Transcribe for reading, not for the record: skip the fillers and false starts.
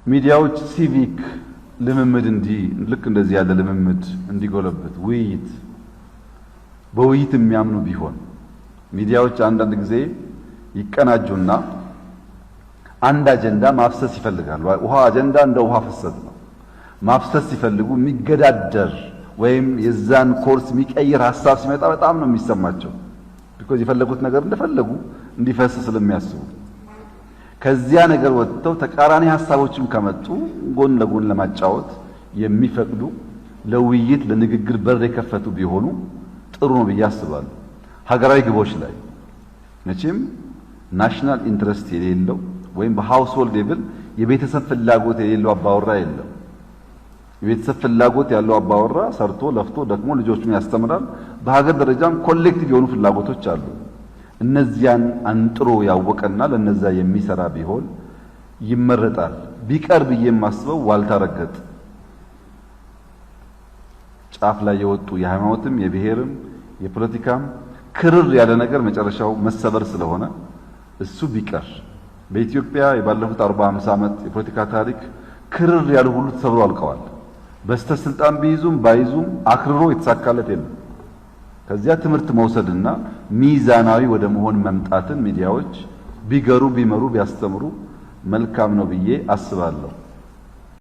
ሚዲያዎች ሲቪክ ልምምድ ልክ እንደዚህ ያለ ልምምድ እንዲጎለበት ውይይት በውይይት የሚያምኑ ቢሆን ሚዲያዎች አንዳንድ ጊዜ ይቀናጁና አንድ አጀንዳ ማፍሰስ ይፈልጋሉ። ውሃ አጀንዳ እንደ ውሃ ፍሰት ነው። ማፍሰስ ሲፈልጉ የሚገዳደር ወይም የዛን ኮርስ የሚቀይር ሐሳብ ሲመጣ በጣም ነው የሚሰማቸው። ቢኮዝ የፈለጉት ነገር እንደፈለጉ እንዲፈስ ስለሚያስቡ ከዚያ ነገር ወጥተው ተቃራኒ ሐሳቦችም ከመጡ ጎን ለጎን ለማጫወት የሚፈቅዱ ለውይይት ለንግግር በር የከፈቱ ቢሆኑ ጥሩ ነው ብዬ አስባለሁ። ሀገራዊ ግቦች ላይ መቼም ናሽናል ኢንትረስት የሌለው ወይም በሃውስሆልድ ሌቭል የቤተሰብ ፍላጎት የሌለው አባወራ የለም። የቤተሰብ ፍላጎት ያለው አባወራ ሰርቶ ለፍቶ ደክሞ ልጆቹን ያስተምራል። በሀገር ደረጃም ኮሌክቲቭ የሆኑ ፍላጎቶች አሉ። እነዚያን አንጥሮ ያወቀና ለነዛ የሚሰራ ቢሆን ይመረጣል። ቢቀር ብዬ የማስበው ዋልታ ረገጥ ጫፍ ላይ የወጡ የሃይማኖትም የብሔርም የፖለቲካም ክርር ያለ ነገር መጨረሻው መሰበር ስለሆነ እሱ ቢቀር። በኢትዮጵያ የባለፉት 40-50 ዓመት የፖለቲካ ታሪክ ክርር ያሉ ሁሉ ተሰብሮ አልቀዋል። በስተስልጣን ቢይዙም ባይዙም አክርሮ የተሳካለት የለም። ከዚያ ትምህርት መውሰድና ሚዛናዊ ወደ መሆን መምጣትን ሚዲያዎች ቢገሩ ቢመሩ ቢያስተምሩ መልካም ነው ብዬ አስባለሁ።